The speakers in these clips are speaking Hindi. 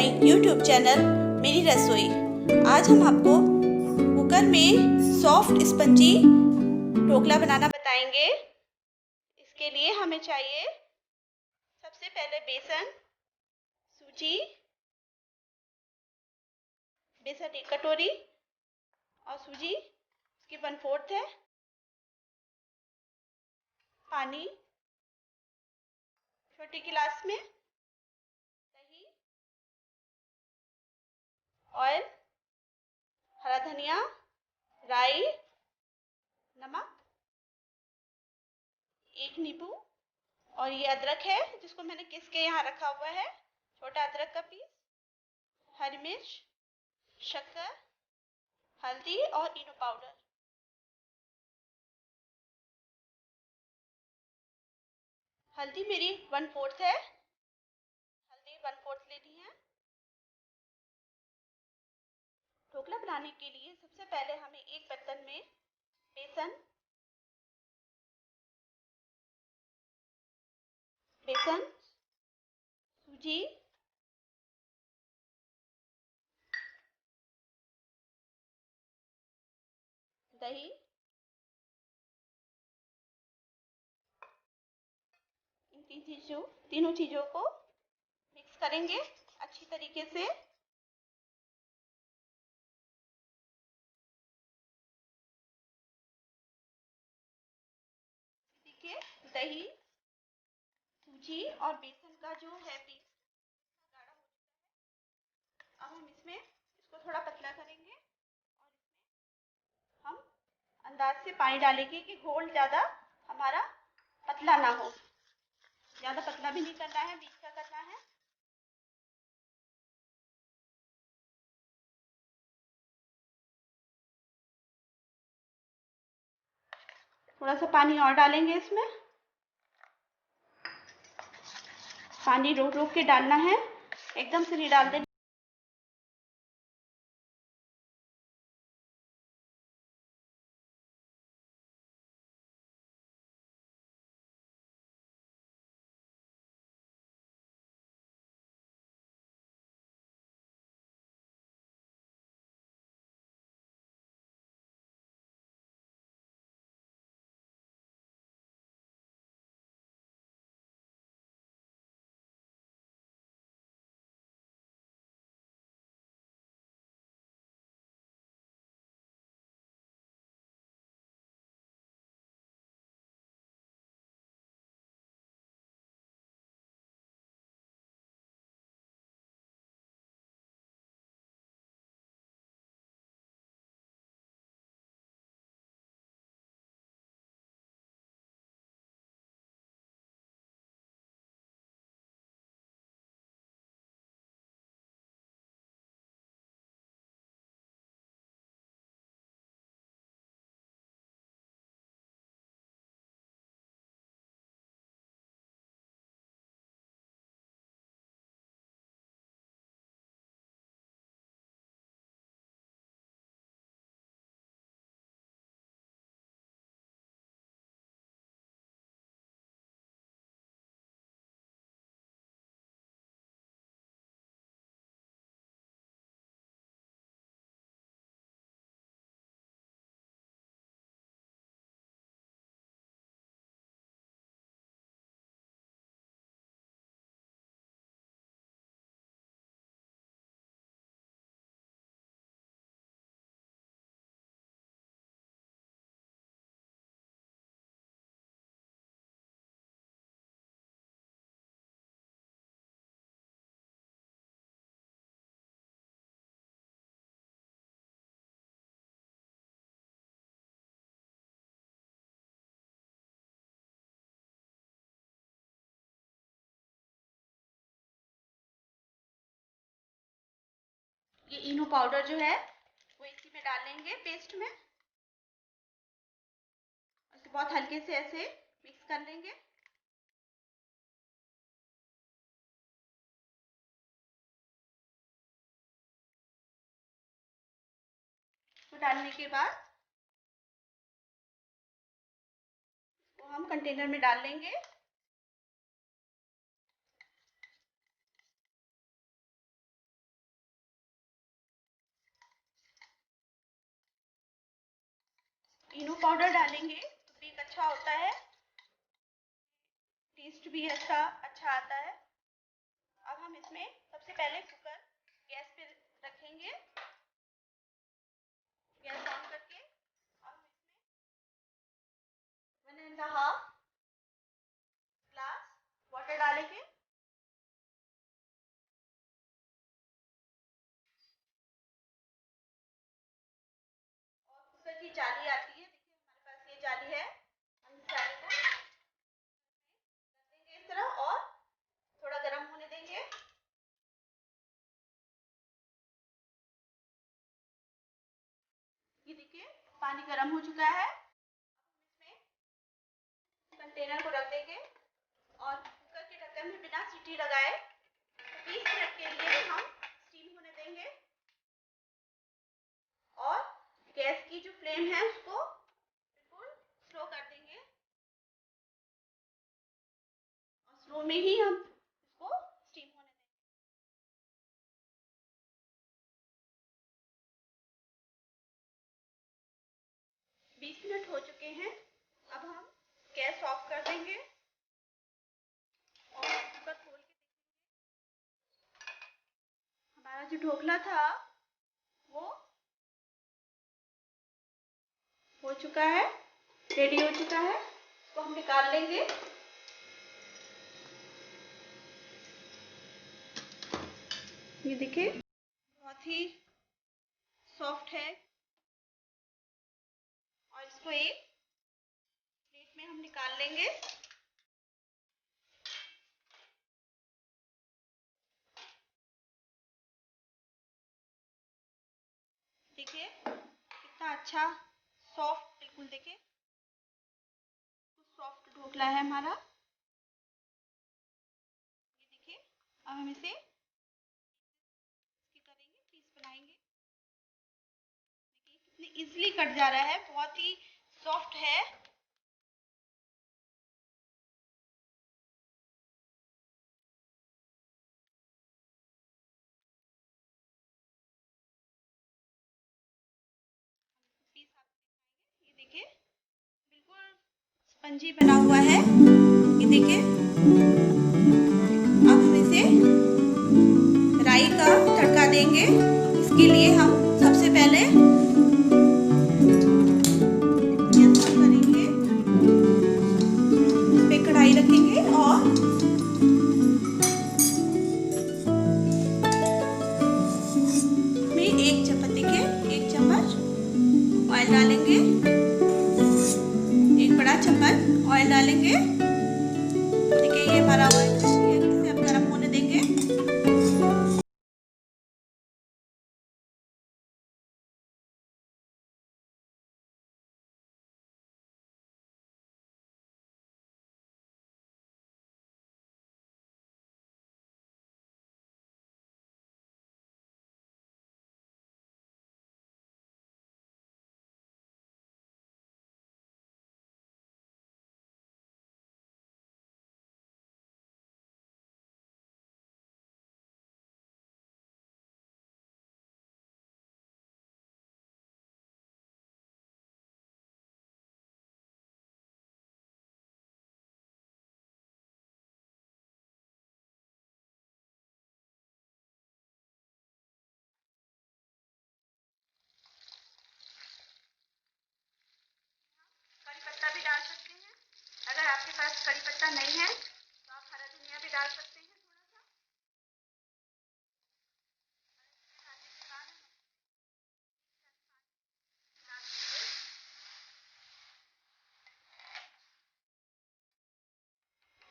माय यूट्यूब चैनल मेरी रसोई। आज हम आपको कुकर में सॉफ्ट स्पंजी ढोकला बनाना बताएंगे। इसके लिए हमें चाहिए सबसे पहले बेसन, सूजी, बेसन 1 कटोरी और सूजी इसकी 1/4 है, पानी छोटी गिलास में, दही, ऑयल, हरा धनिया, राई, नमक, 1 नींबू और ये अदरक है जिसको मैंने घिस के यहाँ रखा हुआ है, छोटा अदरक का पीस, हरी मिर्च, शक्कर, हल्दी और इनो पाउडर। हल्दी मेरी 1/4 है, हल्दी 1/4 लेनी है। ढोकला बनाने के लिए सबसे पहले हमें एक बर्तन में बेसन, सूजी, दही, इन तीनों चीजों को मिक्स करेंगे अच्छी तरीके से। देखिए, दही, सूजी और बेसन का जो है पीस गाढ़ा हो चुका है। अब हम इसमें इसको थोड़ा पतला करेंगे और इसमें हम अंदाज से पानी डालेंगे कि घोल ज़्यादा हमारा पतला ना हो, ज़्यादा पतला भी नहीं करना है, बीच का करना है। थोड़ा सा पानी और डालेंगे इसमें, पानी रोक रोक के डालना है, एकदम से नहीं डाल देना। ये इनो पाउडर जो है वो इसी में डाल लेंगे, पेस्ट में। इसे बहुत हल्के से ऐसे मिक्स कर लेंगे। तो डालने के बाद वो हम कंटेनर में डाल लेंगे। पाउडर डालेंगे तो भी अच्छा होता है, टेस्ट भी अच्छा आता है। अब हम इसमें सबसे पहले कुकर गैस पे रखेंगे, गैस ऑन करके अब हम इसमें 1.5 ग्लास वाटर डालेंगे। और कुकर की जाली आती है, देखिए हमारे पास ये जाली है, हम इस जाली को रख देंगे इस तरह और थोड़ा गर्म होने देंगे। ये देखिए पानी गर्म हो चुका है। अब हम इसमें कंटेनर को रख देंगे और कुकर के ढक्कन में बिना सीटी लगाए 20 मिनट के लिए हम स्टीम होने देंगे। और गैस की जो फ्लेम है उसको बिल्कुल स्लो कर देंगे और स्लो में ही हम इसको स्टीम होने देंगे। 20 मिनट हो चुके हैं। अब हम गैस ऑफ कर देंगे और कुकर खोल के हमारा जो ढोकला था वो हो चुका है, रेडी हो चुका है। इसको हम निकाल लेंगे। ये देखिए बहुत ही सॉफ्ट है और इसको एक प्लेट में हम निकाल लेंगे। देखिए कितना अच्छा सॉफ्ट, बिल्कुल देखिए सॉफ्ट ढोकला है हमारा। ये देखिए अब हम इसे इसकी करेंगे, पीस बनाएंगे। देखिए कितनी इजीली कट जा रहा है, बहुत ही सॉफ्ट है। पीस आपको दिखाएंगे। ये देखिए बिल्कुल स्पंजी बना हुआ है। ये देखिए अब हम इसे राई का तड़का देंगे। इसके लिए हम सबसे पहले गैस ऑन करेंगे, इस पे कढ़ाई रखेंगे और इसमें 1 चम्मच, देखिए 1 चम्मच ऑयल डालेंगे, 1 बड़ा चम्मच ऑयल डालेंगे। देखिए ये हमारा ऑयल है, ये अच्छे से अब गर्म होने देंगे। कड़ी पत्ता भी डाल सकते हैं, अगर आपके पास कड़ी पत्ता नहीं है तो आप हरा धनिया भी डाल सकते हैं थोड़ा सा।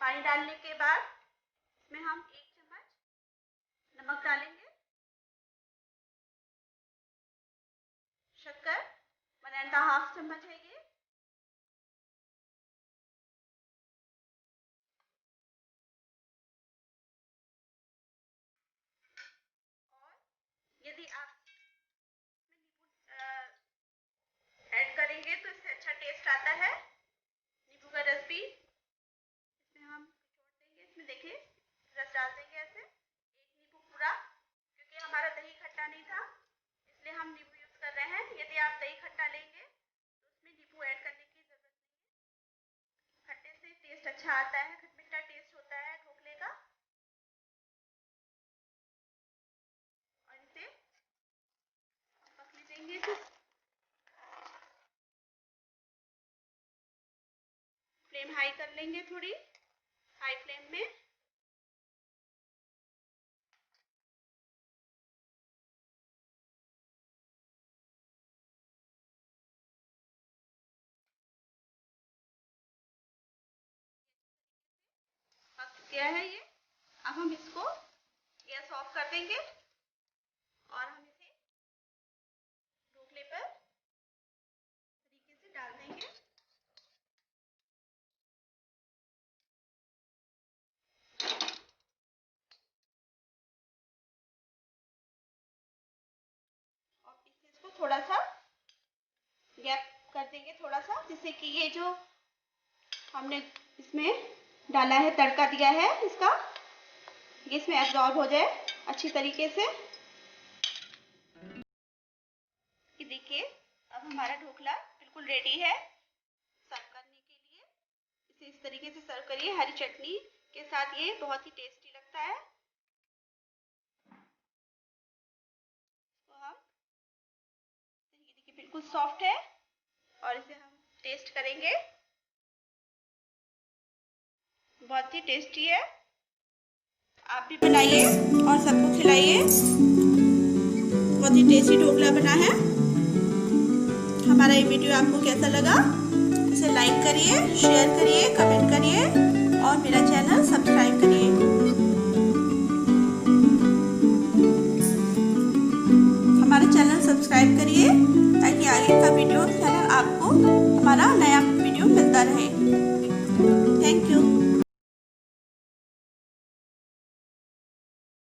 पानी डालने के बाद इसमें हम 1 चम्मच नमक डालेंगे, शक्कर 1.5 चम्मच है ये, और यदि आप ऐड करेंगे तो इससे अच्छा टेस्ट आता है। नींबू का रस भी इसमें हम छोड़ देंगे, इसमें देखिए रस डाल देंगे ऐसे 1 नींबू पूरा, क्योंकि हमारा दही खट्टा नहीं था इसलिए हम नींबू यूज कर रहे हैं। यदि आप दही खट्टा लेंगे तो उसमें नींबू ऐड फ्लेम हाई कर लेंगे, थोड़ी हाई फ्लेम में। पक गया है ये। अब हम इसको गैस ऑफ कर देंगे और हम इसे ढोकले पर तरीके से डाल देंगे। और इसको थोड़ा सा गैप कर देंगे, थोड़ा सा, जिससे कि ये जो हमने इसमें डाला है, तड़का दिया है इसका, ये इसमें एब्जॉर्ब हो जाए अच्छी तरीके से। कि देखिए अब हमारा ढोकला बिल्कुल रेडी है सर्व करने के लिए। इसे इस तरीके से सर्व करिए हरी चटनी के साथ, ये बहुत ही टेस्टी लगता है। तो हम देखिए बिल्कुल सॉफ्ट है और इसे हम टेस्ट करेंगे। बहुत ही टेस्टी है, आप भी बनाइए और सबको खिलाइए। बहुत ही टेस्टी ढोकला बना है। हमारा ये वीडियो आपको कैसा लगा, इसे लाइक करिए, शेयर करिए, कमेंट करिए और मेरा चैनल सब्सक्राइब करिए। हमारा चैनल सब्सक्राइब करिए ताकि आगे का वीडियो चैनल आपको हमारा नया